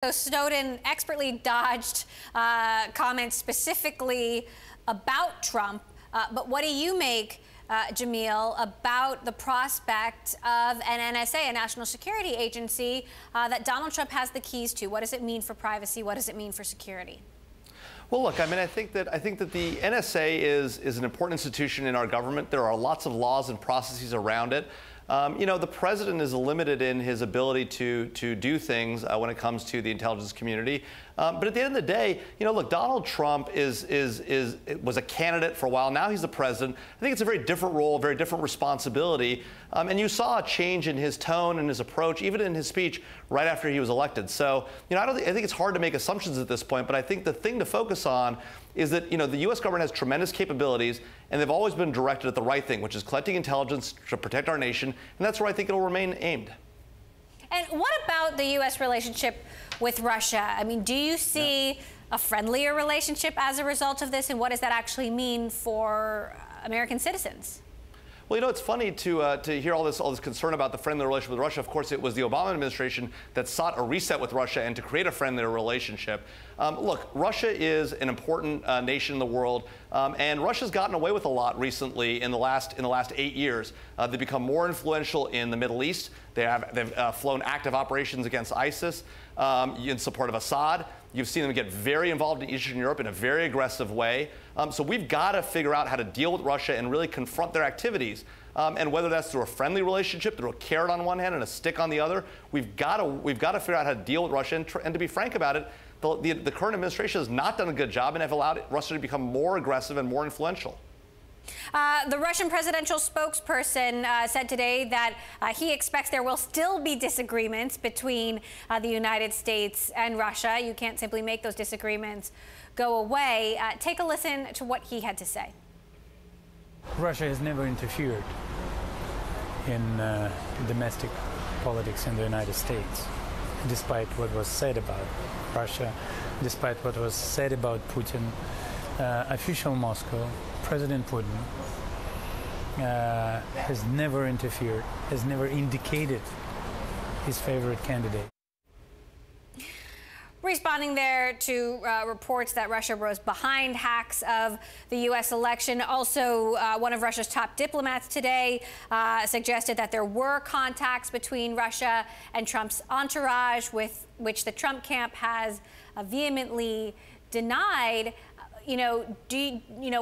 So Snowden expertly dodged comments specifically about Trump. But what do you make, Jamil, about the prospect of an NSA, a national security agency, that Donald Trump has the keys to? What does it mean for privacy? What does it mean for security? Well, look, I mean, I think that the NSA is an important institution in our government. There are lots of laws and processes around it. You know, the president is limited in his ability to do things when it comes to the intelligence community. But at the end of the day, you know, look, Donald Trump was a candidate for a while. Now he's the president. I think it's a very different role, a very different responsibility. And you saw a change in his tone and his approach, even in his speech right after he was elected. So, you know, I think it's hard to make assumptions at this point. But I think the thing to focus on is that, you know, the U.S. government has tremendous capabilities, and they've always been directed at the right thing, which is collecting intelligence to protect our nation. And that's where I think it'll remain aimed. And what about the U.S. relationship with Russia? I mean, do you see a friendlier relationship as a result of this? And what does that actually mean for American citizens? Well, you know, it's funny to hear all this concern about the friendly relationship with Russia. Of course, it was the Obama administration that sought a reset with Russia and to create a friendlier relationship. Look, Russia is an important nation in the world, and Russia's gotten away with a lot recently in the last 8 years. They've become more influential in the Middle East. They've flown active operations against ISIS in support of Assad. You've seen them get very involved in Eastern Europe in a very aggressive way. So we've got to figure out how to deal with Russia and really confront their activities. And whether that's through a friendly relationship, through a carrot on one hand and a stick on the other, we've got to figure out how to deal with Russia. And to be frank about it, the current administration has not done a good job and have allowed Russia to become more aggressive and more influential. The Russian presidential spokesperson said today that he expects there will still be disagreements between the United States and Russia. You can't simply make those disagreements go away. Take a listen to what he had to say. Russia has never interfered in domestic politics in the United States, despite what was said about Russia, despite what was said about Putin. Official Moscow, President Putin, has never interfered, has never indicated his favorite candidate. Responding there to reports that Russia was behind hacks of the U.S. election. Also, one of Russia's top diplomats today suggested that there were contacts between Russia and Trump's entourage, which the Trump camp has vehemently denied. You know,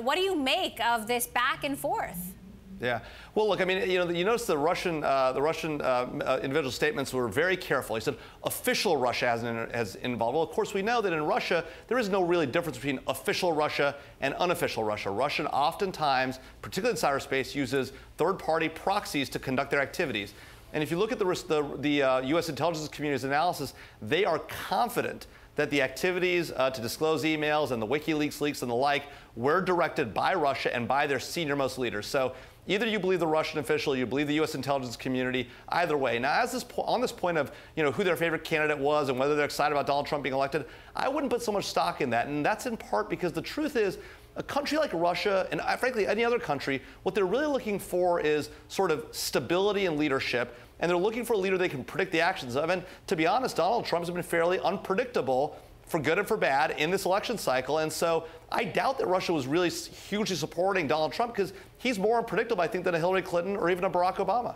what do you make of this back and forth? Yeah. Well, look, I mean, you know, you notice the Russian individual statements were very careful. He said official Russia has involved. Well, of course, we know that in Russia, there is no really difference between official Russia and unofficial Russia. Russia oftentimes, particularly in cyberspace, uses third-party proxies to conduct their activities. And if you look at the U.S. intelligence community's analysis, they are confident that the activities to disclose emails and the WikiLeaks leaks and the like were directed by Russia and by their senior-most leaders. So either you believe the Russian official, you believe the U.S. intelligence community, either way. Now, on this point of, you know, who their favorite candidate was and whether they're excited about Donald Trump being elected, I wouldn't put so much stock in that. And that's in part because the truth is, a country like Russia, and frankly any other country, what they're really looking for is sort of stability and leadership. And they're looking for a leader they can predict the actions of. And to be honest, Donald Trump has been fairly unpredictable, for good and for bad, in this election cycle. And so I doubt that Russia was really hugely supporting Donald Trump because he's more unpredictable, I think, than a Hillary Clinton or even a Barack Obama.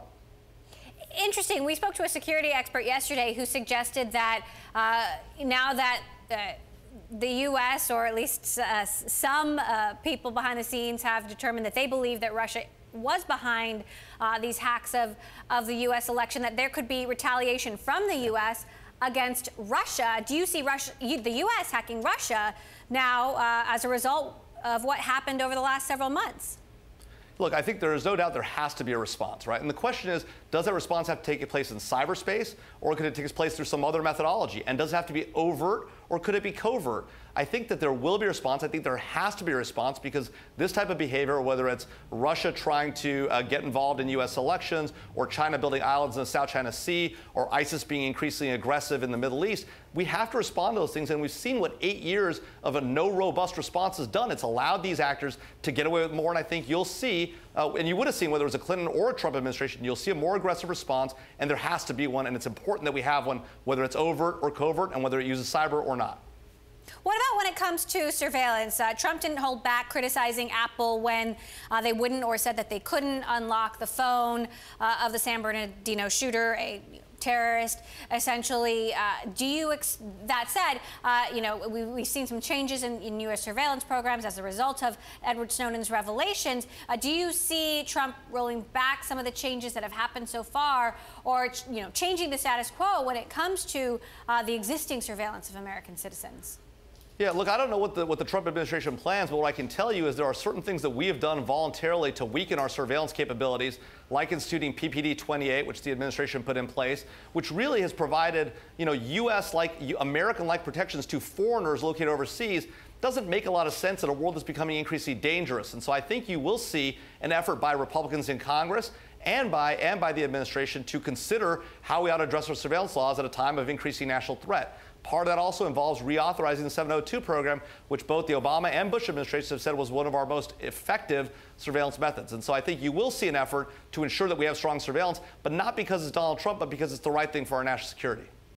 Interesting. We spoke to a security expert yesterday who suggested that now that the U.S., or at least some people behind the scenes, have determined that they believe that Russia was behind these hacks of the U.S. election, that there could be retaliation from the U.S. against Russia. Do you see the U.S. hacking Russia now as a result of what happened over the last several months? Look, I think there is no doubt there has to be a response, right? And the question is, does that response have to take place in cyberspace, or could it take place through some other methodology? And does it have to be overt, or could it be covert? I think that there will be a response. I think there has to be a response because this type of behavior, whether it's Russia trying to get involved in U.S. elections or China building islands in the South China Sea or ISIS being increasingly aggressive in the Middle East, we have to respond to those things. And we've seen what 8 years of a no robust response has done. It's allowed these actors to get away with more. And I think you'll see, and you would have seen whether it was a Clinton or a Trump administration, you'll see a more aggressive response. And there has to be one. And it's important that we have one, whether it's overt or covert and whether it uses cyber or not. What about when it comes to surveillance? Trump didn't hold back criticizing Apple when they wouldn't or said that they couldn't unlock the phone of the San Bernardino shooter, a terrorist, essentially. That said, we've seen some changes in U.S. surveillance programs as a result of Edward Snowden's revelations. Do you see Trump rolling back some of the changes that have happened so far, or changing the status quo when it comes to the existing surveillance of American citizens? Yeah, look, I don't know what the Trump administration plans, but what I can tell you is there are certain things that we have done voluntarily to weaken our surveillance capabilities, like instituting PPD 28, which the administration put in place, which really has provided, U.S.-like, American-like protections to foreigners located overseas. Doesn't make a lot of sense in a world that's becoming increasingly dangerous. And so I think you will see an effort by Republicans in Congress and by the administration to consider how we ought to address our surveillance laws at a time of increasing national threat. Part of that also involves reauthorizing the 702 program, which both the Obama and Bush administrations have said was one of our most effective surveillance methods. And so I think you will see an effort to ensure that we have strong surveillance, but not because it's Donald Trump, but because it's the right thing for our national security.